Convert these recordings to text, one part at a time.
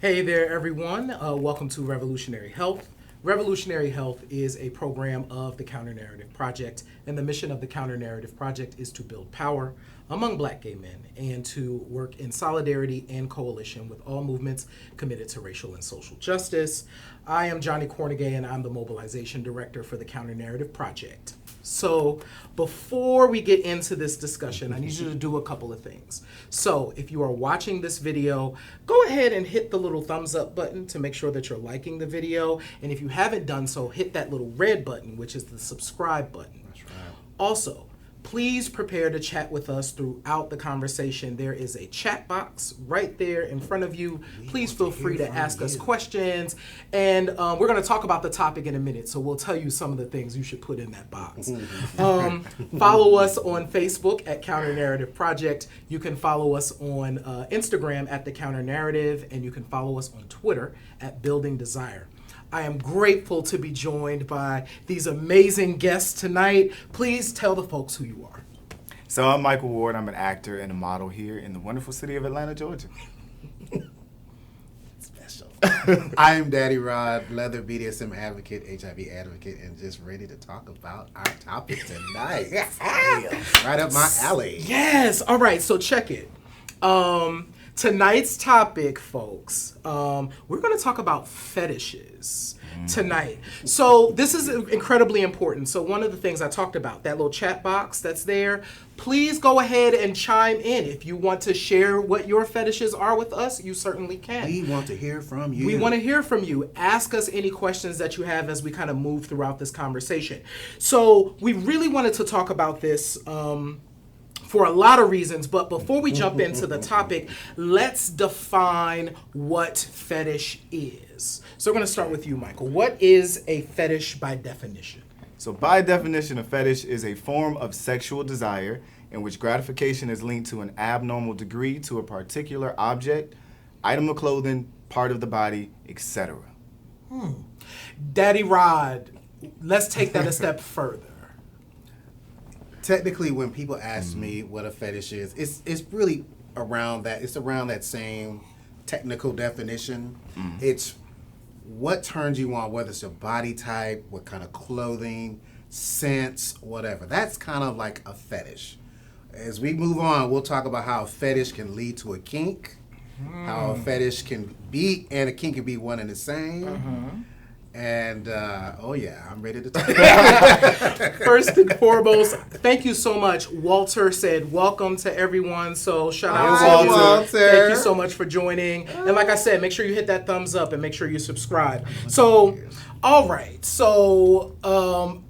Hey there, everyone. Welcome to Revolutionary Health. Revolutionary Health is a program of the Counter Narrative Project, and the mission of the Counter Narrative Project is to build power among Black gay men and to work in solidarity and coalition with all movements committed to racial and social justice. I am Johnnie Kornegay, and I'm the Mobilization Director for the Counter Narrative Project. So before we get into this discussion, I need you to do a couple of things. So if you are watching this video, go ahead and hit the little thumbs up button to make sure that you're liking the video. And if you haven't done so, hit that little red button, which is the subscribe button. That's right. Also, please prepare to chat with us throughout the conversation. There is a chat box right there in front of you. Please feel free to ask us questions. And we're going to talk about the topic in a minute, so we'll tell you some of the things you should put in that box. Follow us on Facebook at Counter Narrative Project. You can follow us on Instagram at The Counter Narrative, and you can follow us on Twitter at Building Desire. I am grateful to be joined by these amazing guests tonight. Please tell the folks who you are. So I'm Michael Ward. I'm an actor and a model here in the wonderful city of Atlanta, Georgia. Special. I'm Daddy Rod, leather BDSM advocate, HIV advocate, and just ready to talk about our topic tonight. Right up my alley. Yes. All right. So check it. Tonight's topic, folks, we're going to talk about fetishes tonight. So this is incredibly important. So one of the things I talked about, that little chat box that's there, please go ahead and chime in. If you want to share what your fetishes are with us, you certainly can. We want to hear from you. We want to hear from you. Ask us any questions that you have as we kind of move throughout this conversation. So we really wanted to talk about this for a lot of reasons, but before we jump into the topic, let's define what fetish is. So we're going to start with you, Michael. What is a fetish by definition? So by definition, a fetish is a form of sexual desire in which gratification is linked to an abnormal degree to a particular object, item of clothing, part of the body, etc. Daddy Rod, let's take that a step further. Technically, when people ask me what a fetish is, it's really around that. It's around that same technical definition. It's what turns you on, whether it's your body type, what kind of clothing, scents, whatever. That's kind of like a fetish. As we move on, we'll talk about how a fetish can lead to a kink, how a fetish can be, and a kink can be one and the same. And, I'm ready to talk. First and foremost, thank you so much. Walter said welcome to everyone. So shout out to Walter. Thank you so much for joining. And like I said, make sure you hit that thumbs up and make sure you subscribe. So, all right. So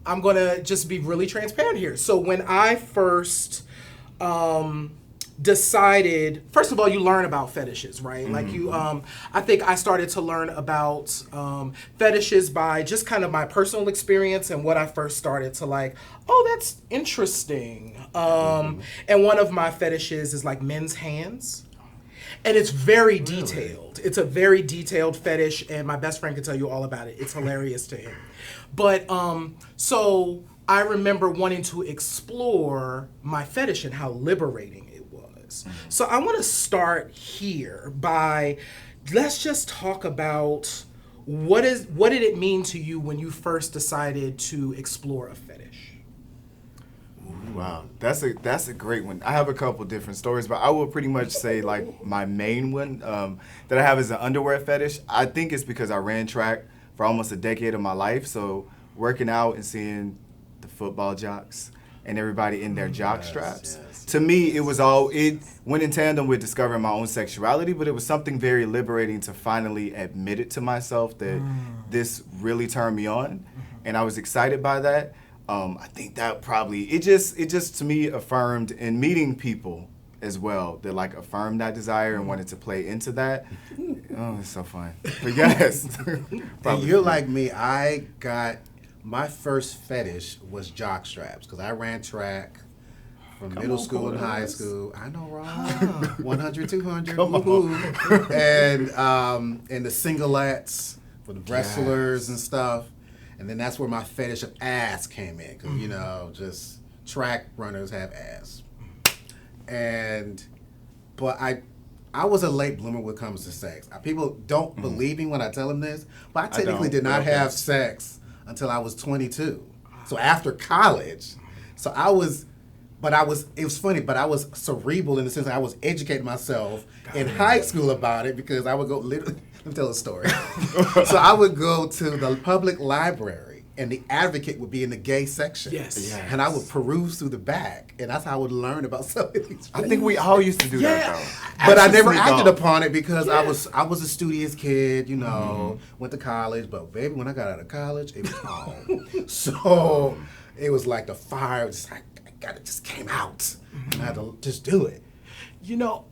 I'm going to just be really transparent here. So when I first decided, first of all, you learn about fetishes, right? Like I think I started to learn about fetishes by just kind of my personal experience and what I first started to like, oh, that's interesting. And one of my fetishes is like men's hands. And it's very detailed. It's a very detailed fetish, and my best friend can tell you all about it. It's hilarious to him. But so I remember wanting to explore my fetish and how liberating it was. So I want to start here by, let's just talk about what did it mean to you when you first decided to explore a fetish? Wow, that's a great one. I have a couple different stories, but I will pretty much say like my main one that I have is an underwear fetish. I think it's because I ran track for almost a decade of my life, so working out and seeing the football jocks and everybody in their jock straps. Yes. To me, it went in tandem with discovering my own sexuality, but it was something very liberating to finally admit it to myself that this really turned me on, and I was excited by that. I think that probably, it just to me affirmed in meeting people as well that like affirmed that desire and wanted to play into that. Oh, it's so fun. But yes. And you're like me. I got my first fetish was jock straps because I ran track from middle school and high school. I know, Ron. 100, 200. Woohoo. And the singlets for the wrestlers and stuff. And then that's where my fetish of ass came in because, just track runners have ass. But I was a late bloomer when it comes to sex. People don't believe me when I tell them this, but I technically did not have sex until I was 22. So after college, it was funny, but I was cerebral in the sense that I was educating myself in high school about it because I would go, literally, let me tell a story. So I would go to the public library and the advocate would be in the gay section. Yes. And I would peruse through the back, and that's how I would learn about some of these things. I think we all used to do that, though. But I never acted upon it because I was a studious kid, went to college, but baby, when I got out of college, it was on. So it was like the fire, it just came out. And I had to just do it.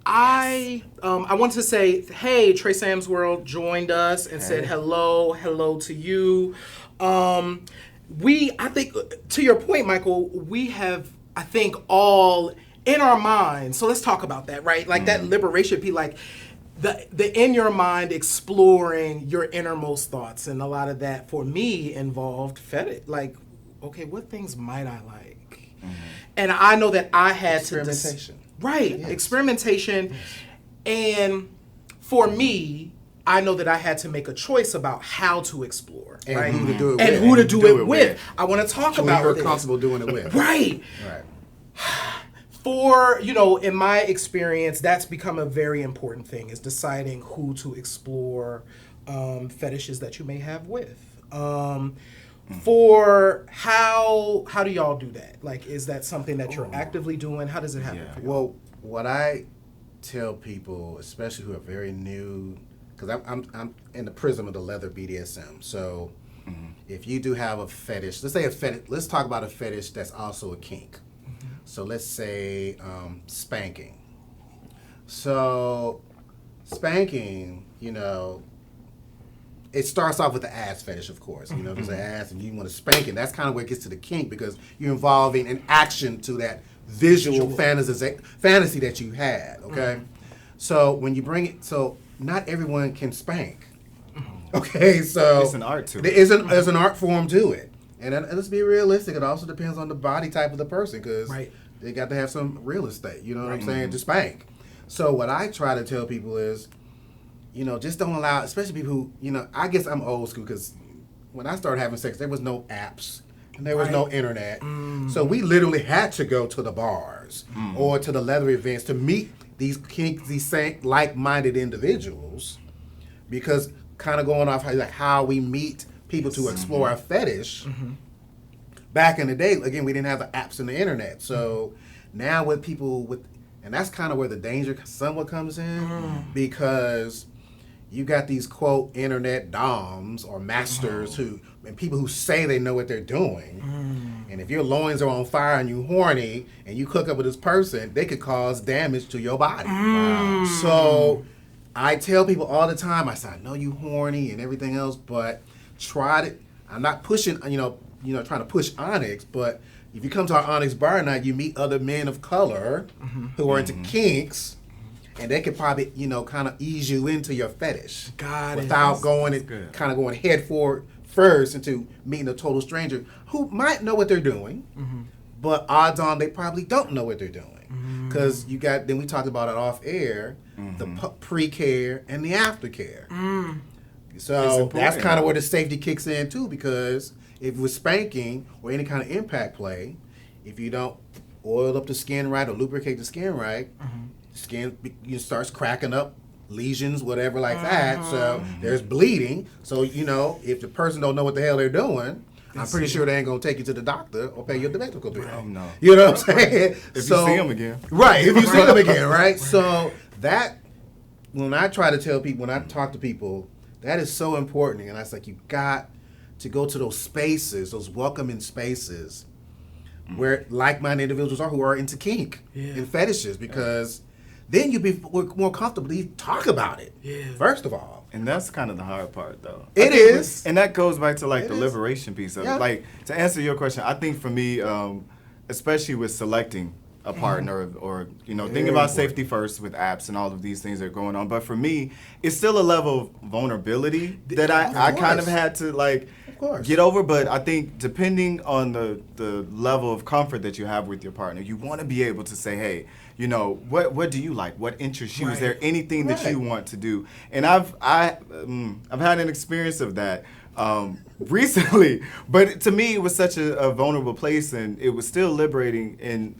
I wanted to say, hey, Trey Sam's World joined us and said hello to you. I think, to your point, Michael, we have, I think, all in our minds. So let's talk about that, right? Like that liberation piece, like the in your mind exploring your innermost thoughts, and a lot of that for me involved fetish. Like, okay, what things might I like? And I know that I had experimentation. Experimentation. Yes. And for me, I know that I had to make a choice about how to explore, and right? who to do it and with. who to do it with. I want to talk about who you're comfortable doing it with. Right. For, in my experience, that's become a very important thing, is deciding who to explore fetishes that you may have with. For how do y'all do that? Like, is that something that you're actively doing? How does it happen for you? Well, what I tell people, especially who are very new, because I'm in the prism of the leather BDSM. So if you do have a fetish, let's talk about a fetish that's also a kink. So let's say spanking. So spanking, it starts off with the ass fetish, of course. If there's an ass and you want to spank it, that's kind of where it gets to the kink, because you're involving an action to that visual fantasy that you had, okay? So when you bring it, so not everyone can spank, okay? So it's an art to it. There's an art form to it. And let's be realistic, it also depends on the body type of the person, because they got to have some real estate, you know what I'm saying, to spank. So what I try to tell people is, just don't allow, especially people who, I guess I'm old school, because when I started having sex, there was no apps and there was no internet. So we literally had to go to the bars or to the leather events to meet these like-minded individuals, because kind of going off how we meet people to explore our fetish. Back in the day, again, we didn't have the apps and the internet. So now with people and that's kind of where the danger somewhat comes in, because you got these, quote, internet doms or masters and people who say they know what they're doing. And if your loins are on fire and you horny and you hook up with this person, they could cause damage to your body. So I tell people all the time, I say, I know you horny and everything else, but try to, I'm not pushing, trying to push Onyx, but if you come to our Onyx bar night, you meet other men of color who are into kinks, and they could probably, kind of ease you into your fetish. Without going head forward first into meeting a total stranger who might know what they're doing, but odds on they probably don't know what they're doing. Because then we talked about it off air, the pre-care and the aftercare. So that's kind of where the safety kicks in too, because if with spanking or any kind of impact play, if you don't oil up the skin right or lubricate the skin right, skin starts cracking up, lesions, whatever like that. So there's bleeding. So, if the person don't know what the hell they're doing, I'm pretty sure they ain't going to take you to the doctor or pay your medical bill. Oh, no. You know what I'm saying? If you see them again. Right, if you see them again, right? So that, when I try to tell people, when I talk to people, that is so important. And I was like, you got to go to those spaces, those welcoming spaces where like-minded individuals are who are into kink and fetishes, because then you'll be more comfortable to talk about it, first of all. And that's kind of the hard part, though. It is. And that goes back to, the liberation piece of it. Like, to answer your question, I think for me, especially with selecting a partner or thinking about safety first with apps and all of these things that are going on. But for me, it's still a level of vulnerability that I kind of had to, get over. But I think depending on the level of comfort that you have with your partner, you want to be able to say, hey, you know, what do you like? What interests you? Is there Right. anything that you want to do? And I've had an experience of that recently, but to me it was such a vulnerable place, and it was still liberating in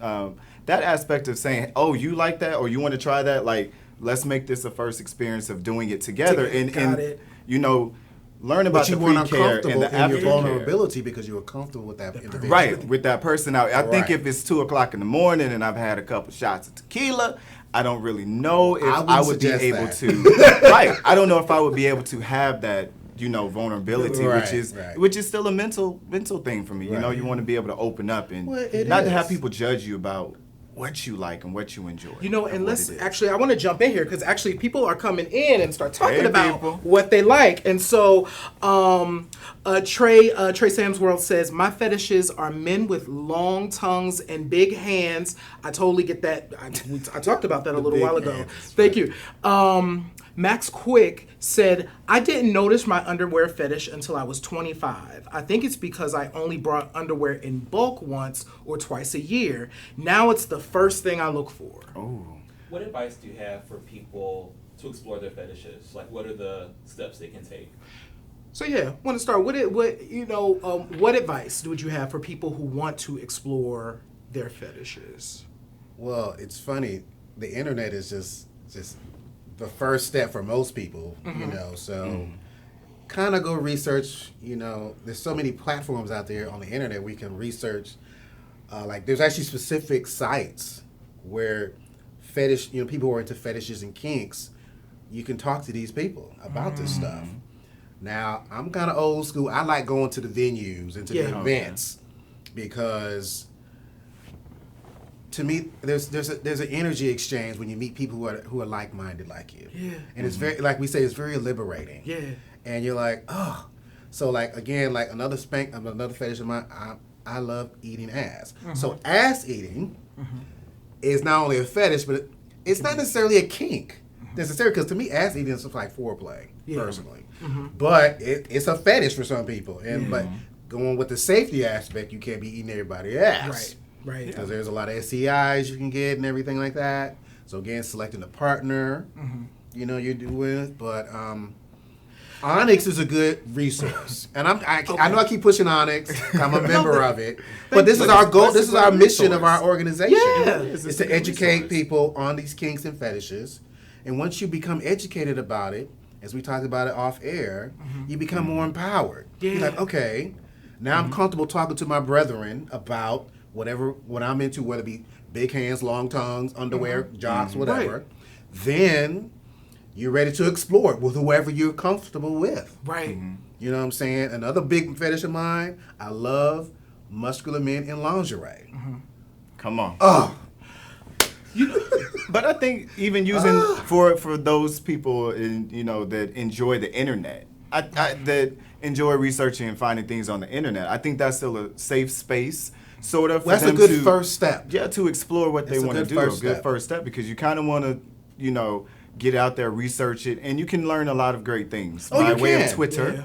that aspect of saying, oh, you like that, or you want to try that? Like, let's make this a first experience of doing it together, Got it. you know, learn about But you the weren't pre-care and uncomfortable the in your aftercare. vulnerability because you were comfortable with that individual. Right, with that personality. I think Right. if it's 2:00 in the morning and I've had a couple shots of tequila, I don't really know if I I wouldn't would be suggest able that. to. Right, I don't know if I would be able to have that, you know, vulnerability, Right, which right. is still a mental thing for me. You know, Right. you want to be able to open up and Well, it not to have is. people judge you about what you like and what you enjoy. You know, and what let's it is. actually, I want to jump in here because actually people are coming in and start talking Hey, about people. what they like. And so, Trey Sam's World says, my fetishes are men with long tongues and big hands. I totally get that. I talked about that a little big while ago. hands, Thank you. Max Quick said, I didn't notice my underwear fetish until I was 25. I think it's because I only brought underwear in bulk once or twice a year. Now it's the first thing I look for. Oh. What advice do you have for people to explore their fetishes? Like, what are the steps they can take? So yeah, want to start. What advice would you have for people who want to explore their fetishes? Well, it's funny. The internet is just the first step for most people, you know. So, kind of go research. You know, there's so many platforms out there on the internet we can research. Like, there's actually specific sites where people who are into fetishes and kinks, you can talk to these people about this stuff. Now, I'm kind of old school. I like going to the venues and to the events because, to me, there's an energy exchange when you meet people who are like-minded like you. Yeah. And it's very, like we say, it's very liberating. Yeah. And you're like, oh. So, like, again, like another fetish of mine, I love eating ass. So ass eating is not only a fetish, but it's not necessarily a kink. Necessarily, because to me, ass eating is like foreplay, personally. But it's a fetish for some people. And but going with the safety aspect, you can't be eating everybody's ass. Right. Because there's a lot of STIs you can get and everything like that. So again, selecting a partner, you know, you're doing. But Onyx is a good resource, and I know I keep pushing Onyx. I'm a member of it, but this is our goal. This is our mission of our organization. Yeah. Is to educate people on these kinks and fetishes, and once you become educated about it, as we talked about it off air, you become more empowered. You're like, okay, now I'm comfortable talking to my brethren about what I'm into, whether it be big hands, long tongues, underwear, jocks, whatever. Right. Then you're ready to explore it with whoever you're comfortable with. Right. You know what I'm saying? Another big fetish of mine, I love muscular men in lingerie. Come on. Oh, But I think even using for those people that enjoy the internet, that enjoy researching and finding things on the internet, I think that's still a safe space, sort of. For that's a them good first step. Yeah, to explore what they It's a want to good do. first A good step. first step, because you kind of want to, get out there, research it, and you can learn a lot of great things Oh, by you way can. of Twitter. Yeah.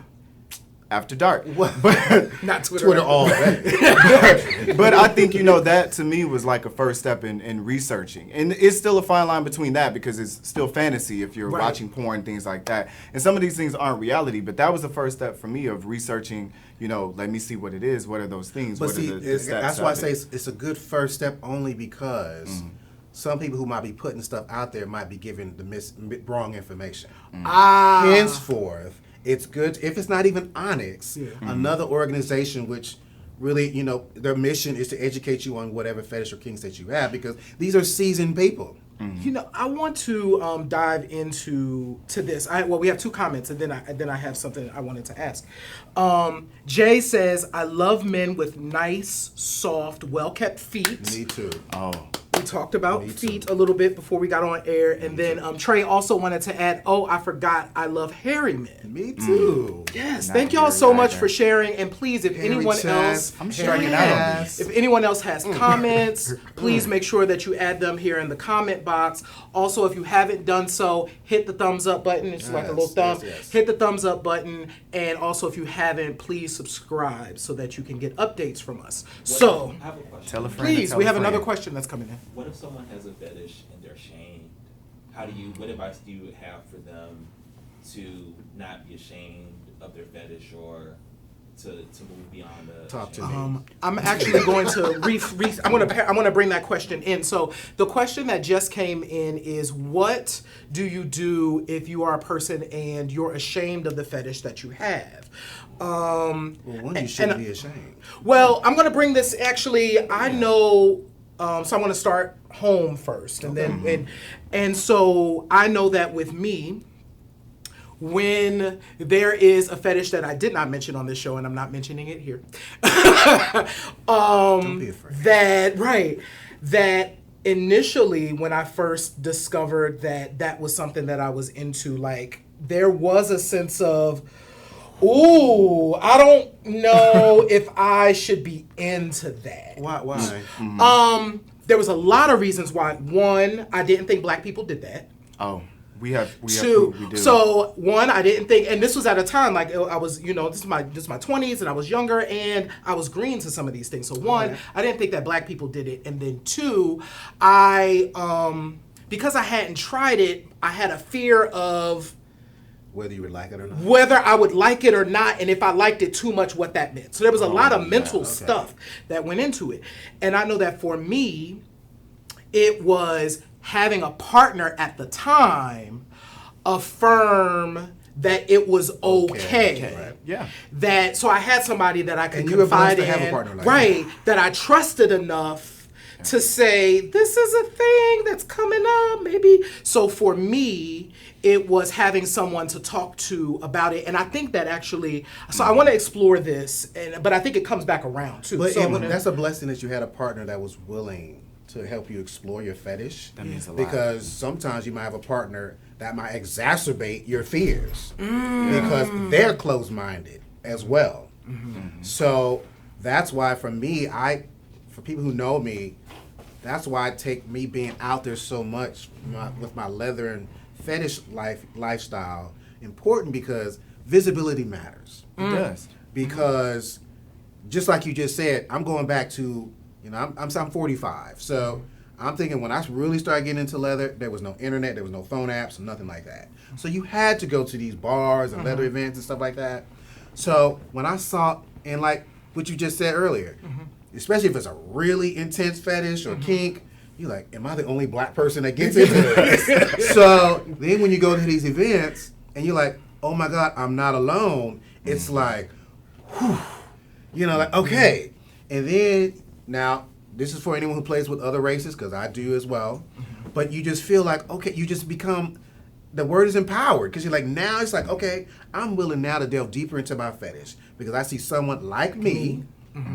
After dark. Well, But Not Twitter. Twitter all day. but I think, that to me was like a first step in researching. And it's still a fine line between that, because it's still fantasy if you're Right. watching porn, things like that. And some of these things aren't reality, but that was the first step for me of researching, let me see what it is. What are those things? But What see, are the steps that's why I of say it? it's a good first step only because some people who might be putting stuff out there might be giving the wrong information. Henceforth, it's good if it's not even Onyx, another organization which really, their mission is to educate you on whatever fetish or kinks that you have, because these are seasoned people. I want to dive into this. We have two comments, and then I have something I wanted to ask. Jay says, "I love men with nice, soft, well-kept feet." Me too. Oh. We talked about Me feet too. a little bit before we got on air, and then Trey also wanted to add, I forgot, I love hairy men. Me too. Yes, Not thank y'all hairy so much either. for sharing, and please, if Hairy anyone chest, else, I'm striking out on these. if anyone else has comments, please make sure that you add them here in the comment box. Also, if you haven't done so, hit the thumbs up button. It's like a little Yes, thumb. yes. Hit the thumbs up button, and also if you haven't, please subscribe so that you can get updates from us. So, I have a question. Tell a friend. please, tell we a have another friend. question that's coming in. what if someone has a fetish and they're ashamed? What advice do you have for them to not be ashamed of their fetish or to move beyond the Talk to shame? me. I'm actually going to I'm going to bring that question in. So the question that just came in is, what do you do if you are a person and you're ashamed of the fetish that you have? Well, one, you shouldn't be ashamed. Well, I'm going to bring this actually. I know. So I want to start home first, and then and so I know that with me, when there is a fetish that I did not mention on this show, and I'm not mentioning it here, Don't be afraid. that initially when I first discovered that was something that I was into, like there was a sense of, ooh, I don't know if I should be into that. Why? There was a lot of reasons why. One, I didn't think black people did that. Oh, we Two, do. so one, I didn't think, and this was at a time like I was, this is my 20s, and I was younger, and I was green to some of these things. So one, I didn't think that black people did it, and then two, I because I hadn't tried it, I had a fear of Whether you would like it or not. whether I would like it or not, and if I liked it too much, what that meant. So there was a lot of mental stuff that went into it. And I know that for me, it was having a partner at the time affirm that it was okay. Right. Yeah. That so I had somebody that I could And you were blessed confide to in, have a partner like right? That I trusted enough to say, this is a thing that's coming up, maybe. So for me, it was having someone to talk to about it, and I think that actually. So I want to explore this, but I think it comes back around too. But So that's a blessing that you had a partner that was willing to help you explore your fetish. That means a lot. Because sometimes you might have a partner that might exacerbate your fears because they're closed-minded as well. So that's why for me, for people who know me, that's why I take me being out there so much with my leather and fetish lifestyle important, because visibility matters. It does. Because just like you just said, I'm going back to, I'm 45. So I'm thinking when I really started getting into leather, there was no internet, there was no phone apps, nothing like that. So you had to go to these bars and leather events and stuff like that. So when I saw, and like what you just said earlier, especially if it's a really intense fetish or kink, you're like, am I the only black person that gets into this? So then when you go to these events and you're like, oh my God, I'm not alone. It's like, whew, like, okay. And then now, this is for anyone who plays with other races, because I do as well. But you just feel like, okay, you just become, the word is empowered. Because you're like, now it's like, okay, I'm willing now to delve deeper into my fetish. Because I see someone like me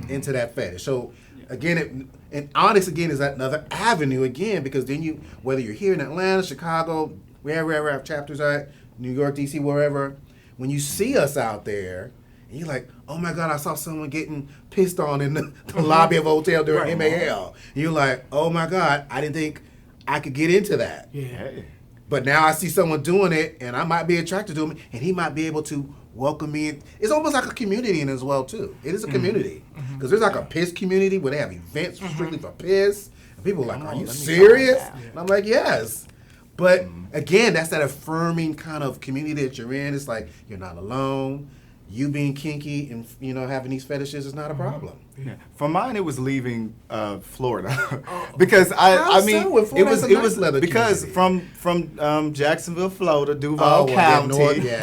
into that fetish. So again, and Onyx again is another avenue again, because then you, whether you're here in Atlanta, Chicago, wherever our chapters are at, New York, DC, wherever, when you see us out there, and you're like, oh my God, I saw someone getting pissed on in the lobby of a hotel during MAL. And you're like, oh my God, I didn't think I could get into that. yeah. Hey. But now I see someone doing it, and I might be attracted to him, and he might be able to welcome me in. It's almost like a community in as well, too. It is a community. Because there's like a piss community where they have events strictly for piss. And people are like, are you serious? And I'm like, yes. But again, that's that affirming kind of community that you're in. It's like, you're not alone. You being kinky and having these fetishes is not a problem. Yeah. For mine, it was leaving Florida because I mean so? it was leather because community. from Jacksonville, Florida, Duval County.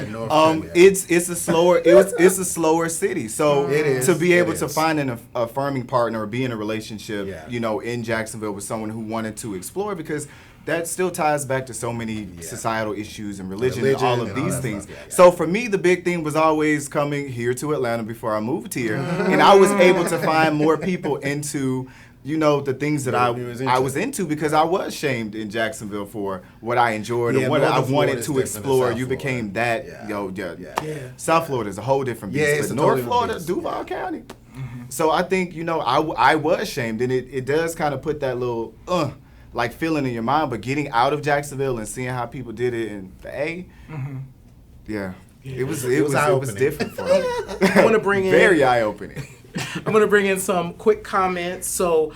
North, it's a slower it's a slower city. So It is, to be it able to is. find an affirming partner or be in a relationship, Yeah. in Jacksonville with someone who wanted to explore, because that still ties back to so many societal issues and religion and all of and all these that things. stuff, yeah. So for me, the big thing was always coming here to Atlanta before I moved here, and I was able to find more people into, the things that I was into, because I was shamed in Jacksonville for what I enjoyed Yeah, and what I Northern Florida wanted is to different than explore. South You became that, Yeah. South Florida is a whole different beast, Yeah, it's but a North totally Florida, different beast. Duval County. So I think, I was shamed, and it does kind of put that little, like feeling in your mind, but getting out of Jacksonville and seeing how people did it in the A, it was eye-opening. different for me. I want to bring in Very eye-opening. I'm going to bring in some quick comments. So,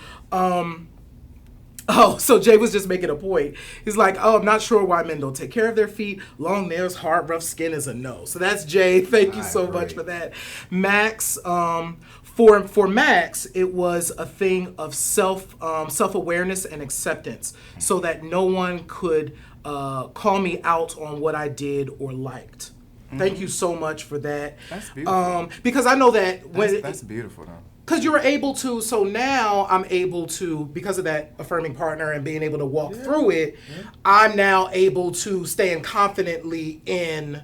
Oh, so Jay was just making a point. He's like, oh, I'm not sure why men don't take care of their feet. Long nails, hard, rough skin is a no. So that's Jay. Thank you so much for that. Max, for Max, it was a thing of self-awareness and acceptance so that no one could call me out on what I did or liked. Thank you so much for that. That's beautiful. Because I know that when That's beautiful, though. because you were able to, so now I'm able to, because of that affirming partner and being able to walk through it, I'm now able to stand confidently in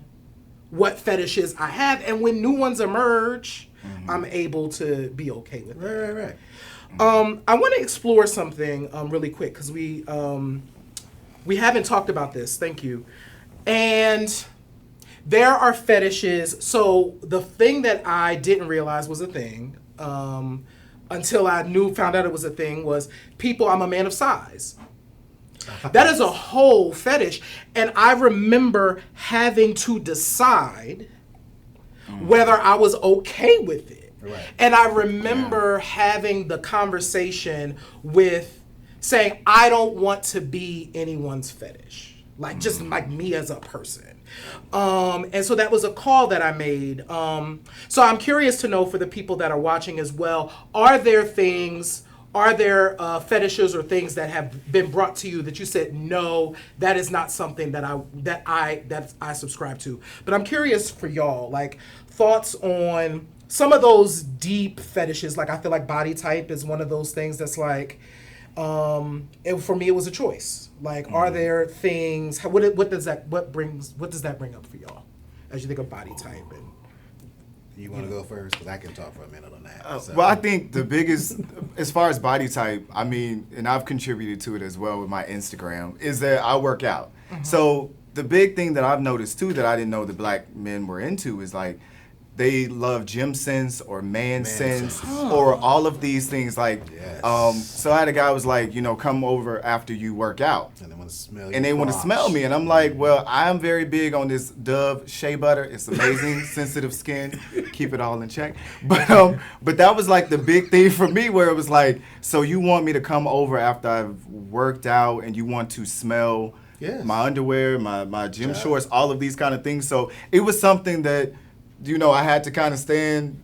what fetishes I have. And when new ones emerge, I'm able to be okay with it. Right. I want to explore something really quick because we haven't talked about this. Thank you. And there are fetishes. So the thing that I didn't realize was a thing until I found out it was a thing was people, I'm a man of size. That is a whole fetish. And I remember having to decide whether I was okay with it. Right. And I remember having the conversation with saying, I don't want to be anyone's fetish. Like, just like me as a person. And so that was a call that I made. So I'm curious to know for the people that are watching as well, are there fetishes or things that have been brought to you that you said, no, that is not something that I subscribe to. But I'm curious for y'all, like thoughts on some of those deep fetishes. Like I feel like body type is one of those things that's like, for me it was a choice. Like, are there things? What does that bring up for y'all as you think of body type? And you want to go first? Because I can talk for a minute on that. Well, I think the biggest, as far as body type, I mean, and I've contributed to it as well with my Instagram, is that I work out. So the big thing that I've noticed too that I didn't know the black men were into is like, they love gym sense or man sense or all of these things. Like, so I had a guy who was like, come over after you work out. And they want to smell you. And they want to smell me. And I'm like, well, I'm very big on this Dove shea butter. It's amazing, sensitive skin. Keep it all in check. But that was like the big thing for me where it was like, so you want me to come over after I've worked out and you want to smell my underwear, my gym shorts, all of these kind of things. So it was something that, I had to kind of stand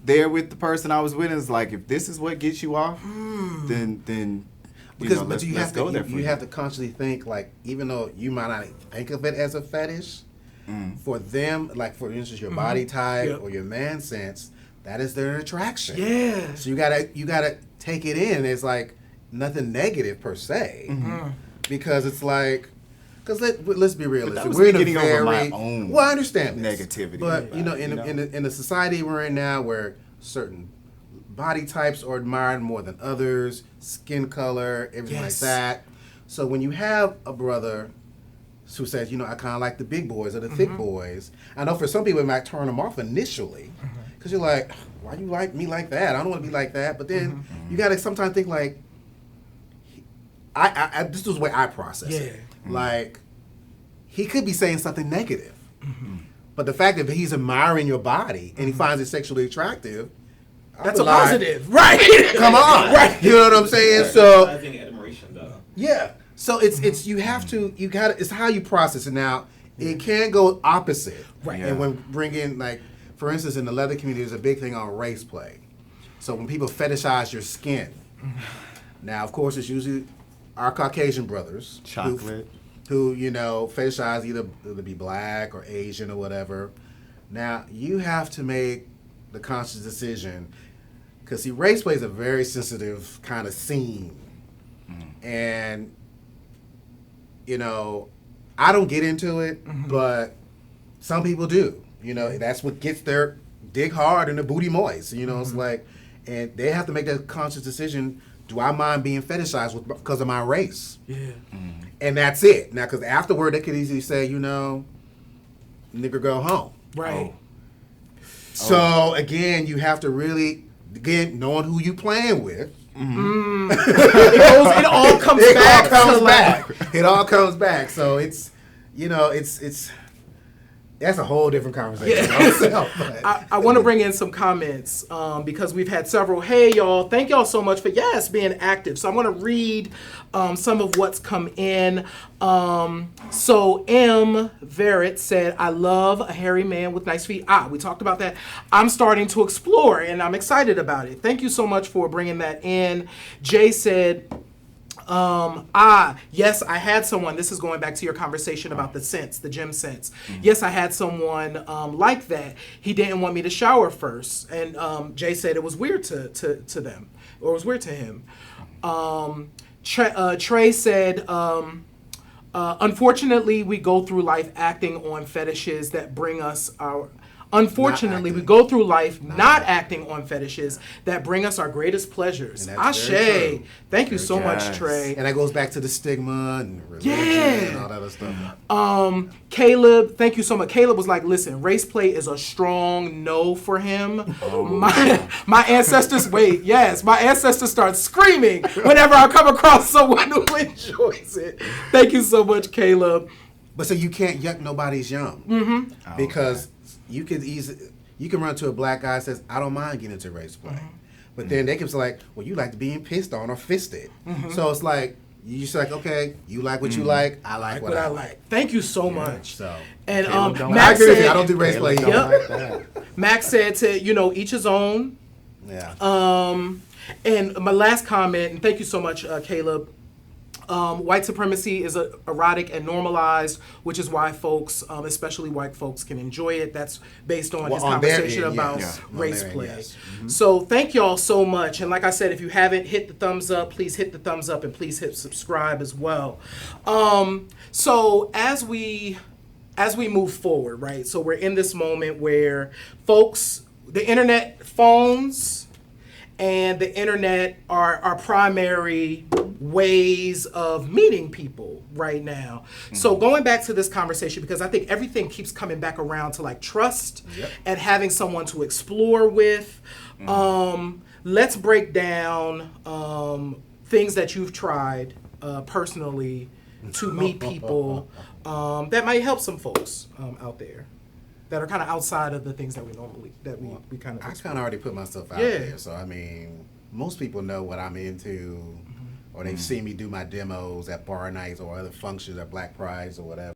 there with the person I was with. And it's like, if this is what gets you off, then let's go there. You have to consciously think, like, even though you might not think of it as a fetish, for them, like for instance, your body type or your man sense, that is their attraction. Yeah. So you gotta take it in. It's like nothing negative per se, because it's like. Because let's be realistic. We're in a over my own I understand this, negativity. but in the society we're in now, where certain body types are admired more than others, skin color, everything like that. So when you have a brother who says, I kind of like the big boys or the thick boys, I know for some people it might turn them off initially, because you're like, why you like me like that? I don't want to be like that. But then you got to sometimes think like, I this is the way I process it. Like, he could be saying something negative. But the fact that he's admiring your body and he finds it sexually attractive, that's a positive. Right. Come on. Right. You know what I'm saying? So, admiration, though. Yeah. So it's it's how you process it. Now, it can go opposite. Right. And when bringing, like, for instance, in the leather community, there's a big thing on race play. So when people fetishize your skin, now, of course, it's usually our Caucasian brothers. Chocolate. Who fetishize either to be black or Asian or whatever. Now, you have to make the conscious decision, because see, race play is a very sensitive kind of scene. And, I don't get into it, but some people do. That's what gets their dick hard and their booty moist. It's like, and they have to make that conscious decision. Do I mind being fetishized because of my race? Yeah. And that's it. Now, because afterward, they could easily say, nigga, go home. Right. So, again, you have to really, knowing who you playing with. It all comes back. It all comes back. So, it's That's a whole different conversation. I want to bring in some comments because we've had several. Hey, y'all. Thank y'all so much for, being active. So I'm going to read some of what's come in. So M. Verrett said, I love a hairy man with nice feet. We talked about that. I'm starting to explore, and I'm excited about it. Thank you so much for bringing that in. Jay said, yes, I had someone, this is going back to your conversation about the scents, the gym scents. Yes, I had someone like that. He didn't want me to shower first. And Jay said it was weird to them, or it was weird to him. Trey said, unfortunately, we go through life acting on fetishes that bring us our... Unfortunately, we go through life not acting on fetishes that bring us our greatest pleasures. Ashe. Thank you so much, Trey. And that goes back to the stigma and religion and all that other stuff. Caleb, thank you so much. Caleb was like, listen, race play is a strong no for him. My ancestors, my ancestors start screaming whenever I come across someone who enjoys it. Thank you so much, Caleb. But so you can't yuck nobody's yum. Because... You can run to a black guy that says, I don't mind getting into race play. But then they can say like, well, you like being pissed on or fisted. So it's like, you just like, okay, you like what you like, I like what I like. Thank you so much. So, and Max said, I don't do race play. Max said to, each his own. Yeah. And my last comment, and thank you so much, Caleb. White supremacy is erotic and normalized, which is why folks, especially white folks, can enjoy it. That's based on his conversation about race play. Yes. So thank y'all so much. And like I said, if you haven't hit the thumbs up, please hit the thumbs up and please hit subscribe as well. So as we move forward, right? So we're in this moment where folks, the internet, phones, and the internet are our primary ways of meeting people right now. So going back to this conversation, because I think everything keeps coming back around to like trust and having someone to explore with. Let's break down things that you've tried personally to meet people that might help some folks out there that are kind of outside of the things that we normally, we kind of I kind of already put myself out there. So, I mean, most people know what I'm into, or they've seen me do my demos at bar nights or other functions at Black Prides or whatever.